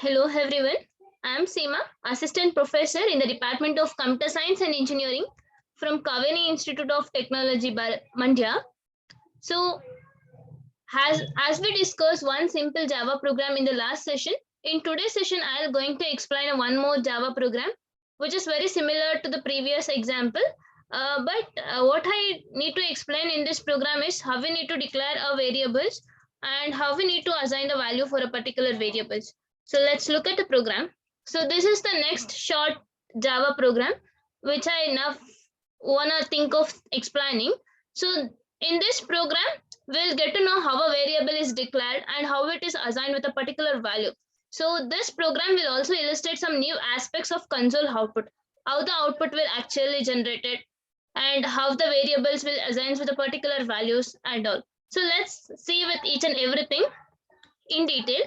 Hello everyone, I am Seema, Assistant Professor in the Department of Computer Science and Engineering from Kaveri Institute of Technology, Mandya. So, as we discussed one simple Java program in the last session, in today's session I am going to explain one more Java program which is very similar to the previous example. But what I need to explain in this program is how we need to declare our variables and how we need to assign the value for a particular variables. So let's look at the program. So this is the next short Java program which I now wanna think of explaining. So in this program, we'll get to know how a variable is declared and how it is assigned with a particular value. So this program will also illustrate some new aspects of console output, how the output will actually generated and how the variables will assign with the particular values and all. So let's see with each and everything in detail.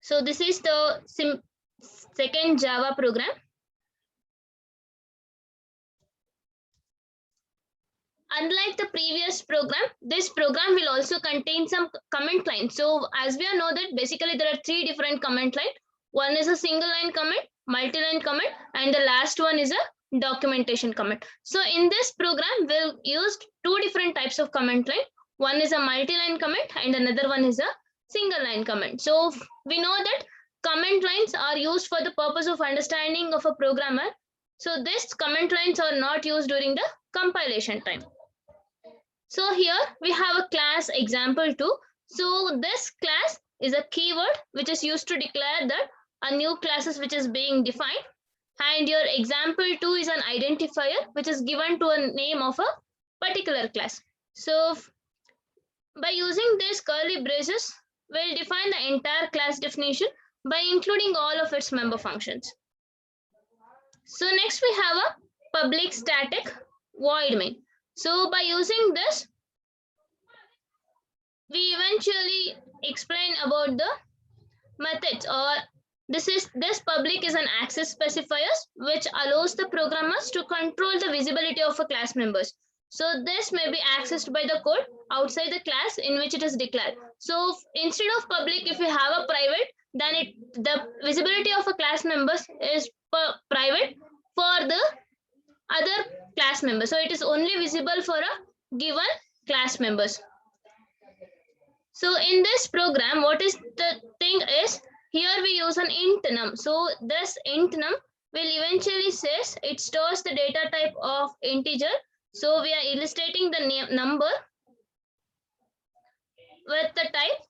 So this is the second Java program. Unlike the previous program, this program will also contain some comment lines. So as we all know that basically there are three different comment lines. One is a single line comment, multi-line comment, and the last one is a documentation comment. So in this program, we'll use two different types of comment line. One is a multi-line comment and another one is a single line comment. So we know that comment lines are used for the purpose of understanding of a programmer. So these comment lines are not used during the compilation time. So here we have a class example 2. So this class is a keyword which is used to declare that a new classes which is being defined, and your example 2 is an identifier which is given to a name of a particular class. So by using these curly braces, we'll define the entire class definition by including all of its member functions. So next we have a public static void main. So by using this, we eventually explain about the methods, or this public is an access specifiers which allows the programmers to control the visibility of a class members. So this may be accessed by the code outside the class in which it is declared. So instead of public, if we have a private, then the visibility of a class members is private for the other class members. So it is only visible for a given class members. So in this program, what is the thing is, here we use an int num. So this int num will eventually says it stores the data type of integer. So we are illustrating the number with the type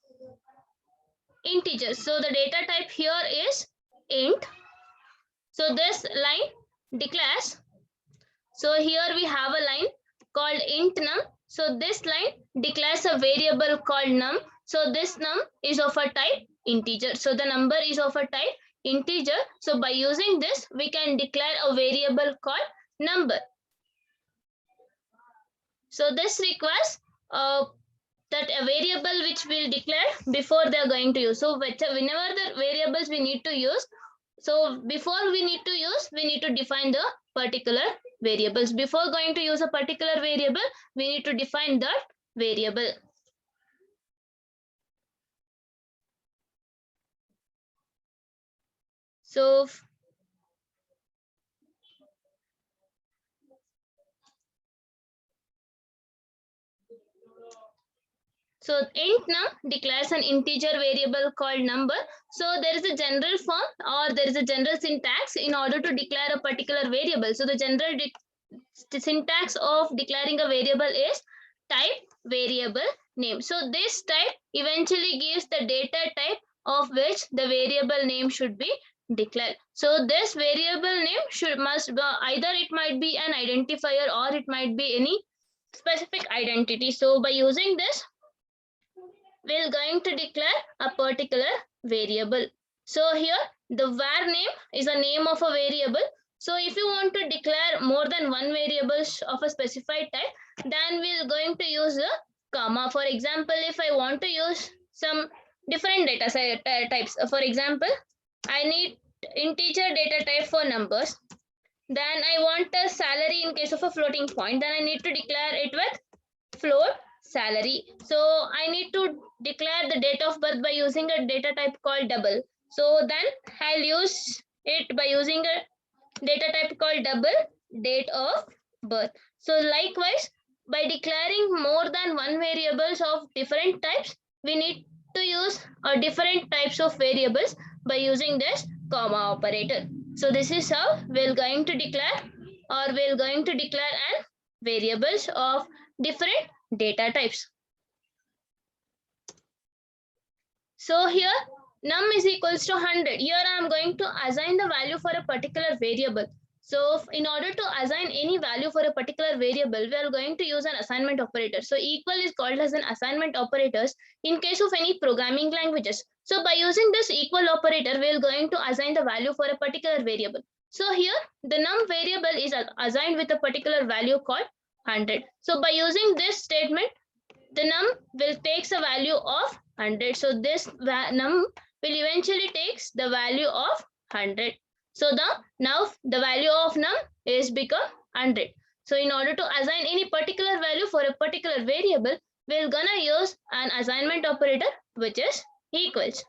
integer. So the data type here is int. So this line declares. So here we have a line called int num. So this line declares a variable called num. So this num is of a type integer. So the number is of a type integer. So by using this, we can declare a variable called number. So this requires that a variable which we'll declare before they are going to use. So whenever the variables we need to use, so before we need to define the particular variables. Before going to use a particular variable, we need to define that variable. So int num declares an integer variable called number. So there is a general form or there is a general syntax in order to declare a particular variable. So the general syntax of declaring a variable is type variable name. So this type eventually gives the data type of which the variable name should be declared. So this variable name must be either it might be an identifier or it might be any specific identity. So by using this, we're going to declare a particular variable. So here the var name is the name of a variable. So if you want to declare more than one variable of a specified type, then we're going to use a comma. For example, if I want to use some different data types, for example, I need integer data type for numbers. Then I want a salary in case of a floating point. Then I need to declare it with float salary. So I need to declare the date of birth by using a data type called double. So then I'll use it by using a data type called double date of birth. So likewise, by declaring more than one variables of different types, we need to use different types of variables by using this comma operator. So this is how we're going to declare an variables of different data types. So here num is equals to 100. Here I am going to assign the value for a particular variable. So in order to assign any value for a particular variable, we are going to use an assignment operator. So equal is called as an assignment operators in case of any programming languages. So by using this equal operator, we are going to assign the value for a particular variable. So here the num variable is assigned with a particular value called 100. So by using this statement, the num will takes a value of 100. So this num will eventually takes the value of 100. So now the value of num is become 100. So in order to assign any particular value for a particular variable, we're gonna use an assignment operator which is equals.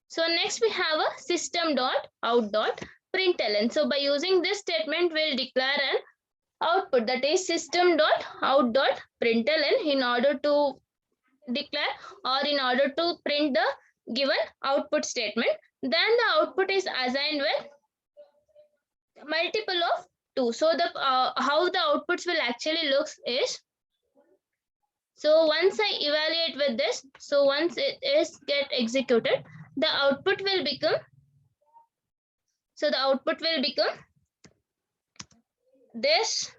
So next we have a system.out.println. So by using this statement, we'll declare an output, that is system.out.println, in order to declare or in order to print the given output statement. Then the output is assigned with multiple of 2. So the how the outputs will actually looks is, so once I evaluate with this, so once it is get executed, the output will become, so the output will become this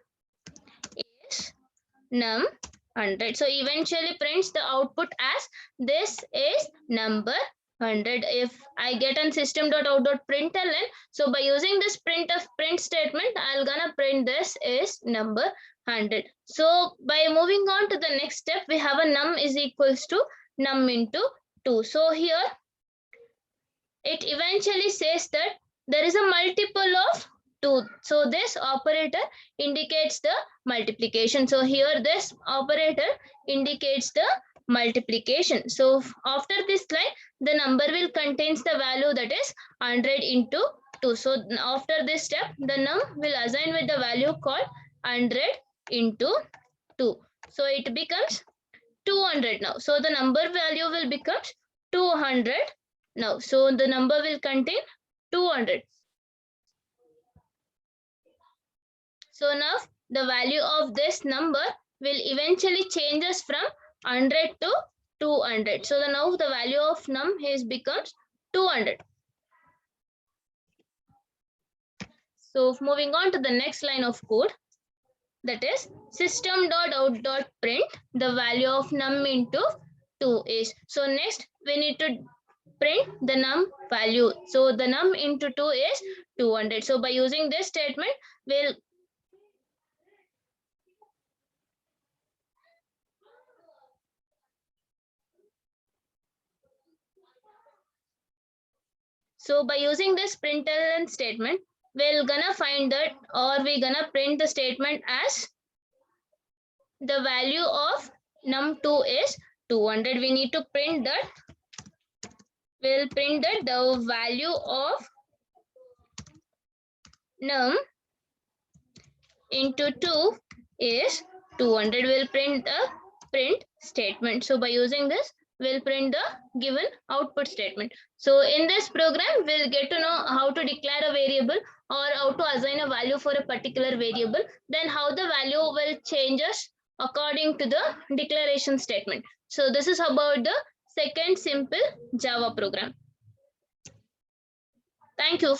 is num 100. So eventually prints the output as this is number 100. If I get on system.out.println, so by using this print statement, I'll gonna print this is number 100. So by moving on to the next step, we have a num is equals to num into 2. So here it eventually says that there is a multiple of 2. So this operator indicates the multiplication. So here this operator indicates the multiplication. So after this line, the number will contains the value that is 100 into 2. So after this step, the num will assign with the value called 100 into 2. So it becomes 200 now. So the number value will become 200 now. So the number will contain 200. So now the value of this number will eventually changes from 100 to 200. So now the value of num is becomes 200. So moving on to the next line of code, that is system.out.print the value of num into 2 is. So next we need to print the num value. So the num into 2 is 200. So by using this statement, we'll So by using this println statement, we're gonna find that, or we're gonna print the statement as the value of num2 is 200. We need to print that. We'll print that the value of num into 2 is 200. We'll print the print statement. So by using this, we'll print the given output statement. So in this program, we'll get to know how to declare a variable or how to assign a value for a particular variable, then how the value will changes according to the declaration statement. So this is about the second simple Java program. Thank you.